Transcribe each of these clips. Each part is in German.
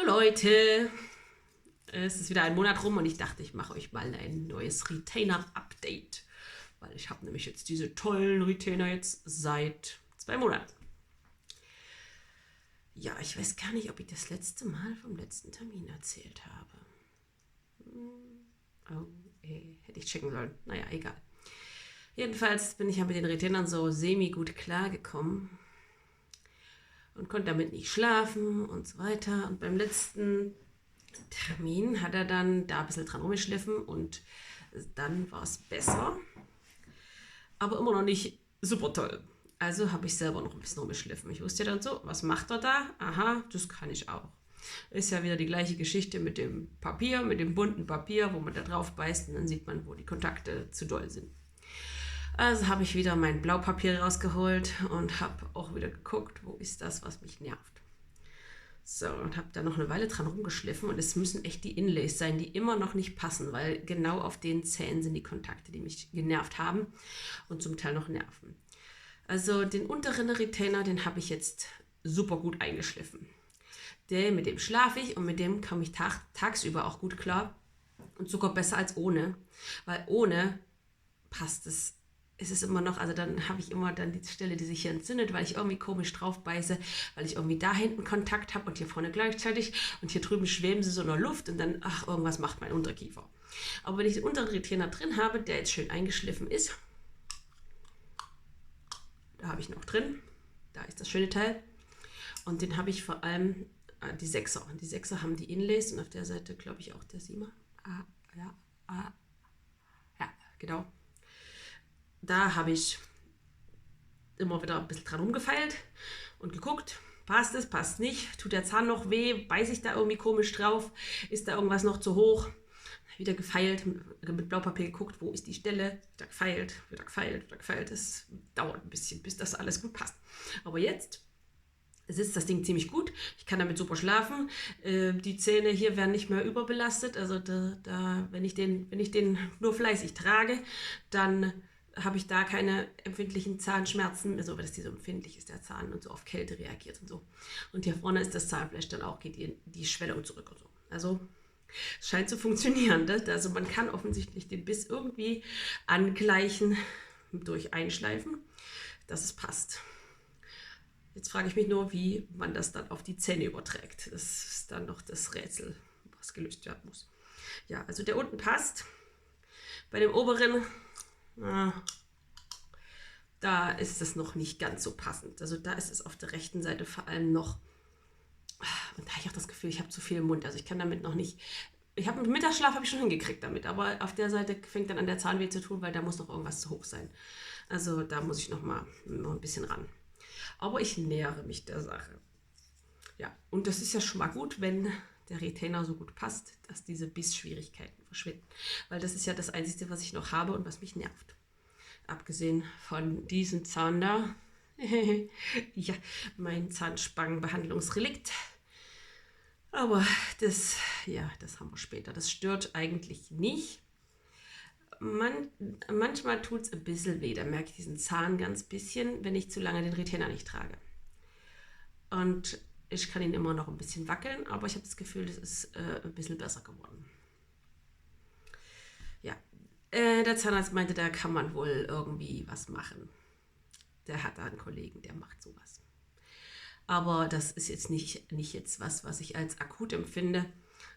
Leute, es ist wieder ein Monat rum und ich dachte, ich mache euch mal ein neues Retainer-Update, weil ich habe nämlich jetzt diese tollen Retainer jetzt seit 2 Monaten. Ja, ich weiß gar nicht, ob ich das letzte Mal vom letzten Termin erzählt habe. Hätte ich checken sollen. Naja, egal. Jedenfalls bin ich ja mit den Retainern so semi-gut klargekommen und konnte damit nicht schlafen und so weiter. Und beim letzten Termin hat er dann da ein bisschen dran rumgeschliffen und dann war es besser, aber immer noch nicht super toll. Also habe ich selber noch ein bisschen rumgeschliffen. Ich wusste ja dann so, was macht er da? Aha, das kann ich auch. Ist ja wieder die gleiche Geschichte mit dem Papier, mit dem bunten Papier, wo man da drauf beißt und dann sieht man, wo die Kontakte zu doll sind. Also habe ich wieder mein Blaupapier rausgeholt und habe auch wieder geguckt, wo ist das, was mich nervt. So, und habe da noch eine Weile dran rumgeschliffen und es müssen echt die Inlays sein, die immer noch nicht passen, weil genau auf den Zähnen sind die Kontakte, die mich genervt haben und zum Teil noch nerven. Also den unteren Retainer, den habe ich jetzt super gut eingeschliffen. Mit dem schlafe ich und mit dem komme ich tagsüber auch gut klar und sogar besser als ohne, weil ohne passt es. Es ist immer noch, also dann habe ich immer dann die Stelle, die sich hier entzündet, weil ich irgendwie komisch drauf beiße, weil ich irgendwie da hinten Kontakt habe und hier vorne gleichzeitig und hier drüben schweben sie so in der Luft und dann, irgendwas macht mein Unterkiefer. Aber wenn ich den unteren Retainer drin habe, der jetzt schön eingeschliffen ist, da habe ich noch drin, da ist das schöne Teil und den habe ich vor allem die 6er. Die 6er haben die Inlays und auf der Seite glaube ich auch der 7er. Ja, genau. Da habe ich immer wieder ein bisschen dran rumgefeilt und geguckt, passt es, passt nicht, tut der Zahn noch weh, beiße ich da irgendwie komisch drauf, ist da irgendwas noch zu hoch, wieder gefeilt, mit Blaupapier geguckt, wo ist die Stelle, wieder gefeilt, es dauert ein bisschen, bis das alles gut passt. Aber jetzt sitzt das Ding ziemlich gut, ich kann damit super schlafen, die Zähne hier werden nicht mehr überbelastet, also wenn ich den nur fleißig trage, dann habe ich da keine empfindlichen Zahnschmerzen, also weil das hier so empfindlich ist, der Zahn und so auf Kälte reagiert und so. Und hier vorne ist das Zahnfleisch dann auch, geht die Schwellung zurück und so. Also es scheint zu funktionieren. Ne? Also man kann offensichtlich den Biss irgendwie angleichen durch Einschleifen, dass es passt. Jetzt frage ich mich nur, wie man das dann auf die Zähne überträgt. Das ist dann noch das Rätsel, was gelöst werden muss. Ja, also der unten passt. Bei dem oberen da ist es noch nicht ganz so passend. Also da ist es auf der rechten Seite vor allem noch, und da habe ich auch das Gefühl, ich habe zu viel im Mund. Also ich kann damit noch nicht, Mittagsschlaf habe ich schon hingekriegt damit, aber auf der Seite fängt dann an der Zahnweh zu tun, weil da muss noch irgendwas zu hoch sein. Also da muss ich noch ein bisschen ran. Aber ich nähere mich der Sache. Ja, und das ist ja schon mal gut, wenn der Retainer so gut passt, dass diese Bissschwierigkeiten verschwinden. Weil das ist ja das Einzige, was ich noch habe und was mich nervt. Abgesehen von diesem Zahn da. Ja, mein Zahnspangenbehandlungsrelikt. Aber das haben wir später. Das stört eigentlich nicht. Manchmal tut es ein bisschen weh. Da merke ich diesen Zahn ganz bisschen, wenn ich zu lange den Retainer nicht trage. Und ich kann ihn immer noch ein bisschen wackeln, aber ich habe das Gefühl, das ist ein bisschen besser geworden. Ja, der Zahnarzt meinte, da kann man wohl irgendwie was machen. Der hat da einen Kollegen, der macht sowas. Aber das ist jetzt nicht jetzt was ich als akut empfinde.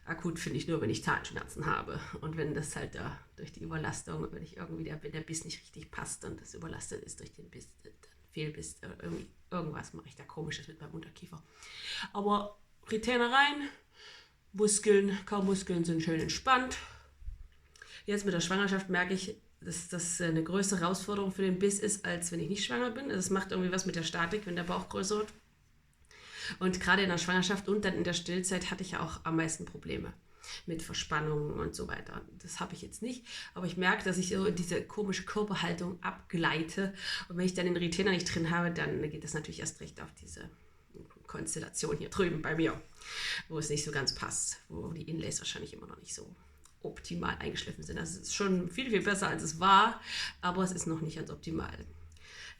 Akut finde ich nur, wenn ich Zahnschmerzen habe. Und wenn das halt da durch die Überlastung, wenn ich irgendwie der Biss nicht richtig passt und das überlastet ist durch den Biss, Fehlbiss, irgendwas mache ich da Komisches mit meinem Unterkiefer. Aber Retainer rein, Muskeln sind schön entspannt. Jetzt mit der Schwangerschaft merke ich, dass das eine größere Herausforderung für den Biss ist, als wenn ich nicht schwanger bin. Also es macht irgendwie was mit der Statik, wenn der Bauch größer wird. Und gerade in der Schwangerschaft und dann in der Stillzeit hatte ich ja auch am meisten Probleme mit Verspannungen und so weiter. Das habe ich jetzt nicht, aber ich merke, dass ich so in diese komische Körperhaltung abgleite. Und wenn ich dann den Retainer nicht drin habe, dann geht das natürlich erst recht auf diese Konstellation hier drüben bei mir, wo es nicht so ganz passt, wo die Inlays wahrscheinlich immer noch nicht so optimal eingeschliffen sind. Also es ist schon viel, viel besser, als es war, aber es ist noch nicht ganz optimal.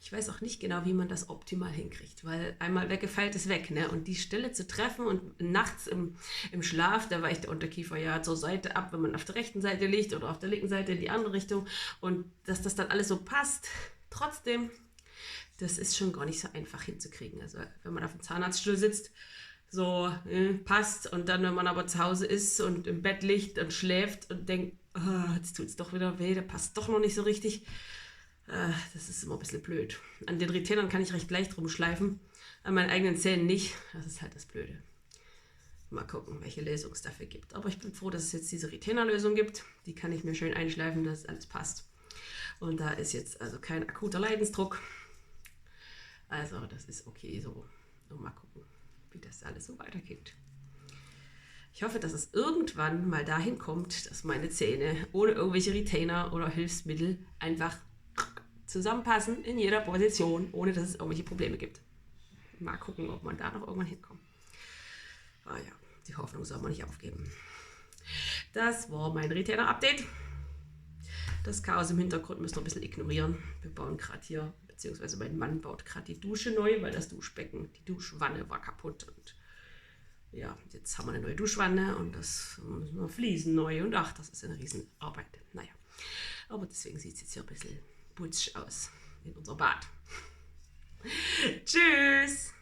Ich weiß auch nicht genau, wie man das optimal hinkriegt, weil einmal weggefeilt ist weg, ne? Und die Stelle zu treffen und nachts im Schlaf, da weicht der Unterkiefer ja zur Seite ab, wenn man auf der rechten Seite liegt oder auf der linken Seite in die andere Richtung. Und dass das dann alles so passt, trotzdem, das ist schon gar nicht so einfach hinzukriegen. Also wenn man auf dem Zahnarztstuhl sitzt, so passt und dann, wenn man aber zu Hause ist und im Bett liegt und schläft und denkt, oh, jetzt tut es doch wieder weh, der passt doch noch nicht so richtig. Das ist immer ein bisschen blöd. An den Retainern kann ich recht leicht rumschleifen, an meinen eigenen Zähnen nicht. Das ist halt das Blöde. Mal gucken, welche Lösung es dafür gibt. Aber ich bin froh, dass es jetzt diese Retainer-Lösung gibt. Die kann ich mir schön einschleifen, dass alles passt. Und da ist jetzt also kein akuter Leidensdruck. Also das ist okay so. Und mal gucken, wie das alles so weitergeht. Ich hoffe, dass es irgendwann mal dahin kommt, dass meine Zähne ohne irgendwelche Retainer oder Hilfsmittel einfach zusammenpassen in jeder Position, ohne dass es irgendwelche Probleme gibt. Mal gucken, ob man da noch irgendwann hinkommt. Ah ja, die Hoffnung soll man nicht aufgeben. Das war mein Retainer-Update. Das Chaos im Hintergrund müsst ihr ein bisschen ignorieren. Wir bauen gerade hier, beziehungsweise mein Mann baut gerade die Dusche neu, weil das Duschbecken, die Duschwanne war kaputt. Und ja, jetzt haben wir eine neue Duschwanne und das müssen wir Fliesen neu. Und ach, das ist eine Riesenarbeit. Naja, aber deswegen sieht es jetzt hier ein bisschen putsch aus in unser Bad. Tschüss!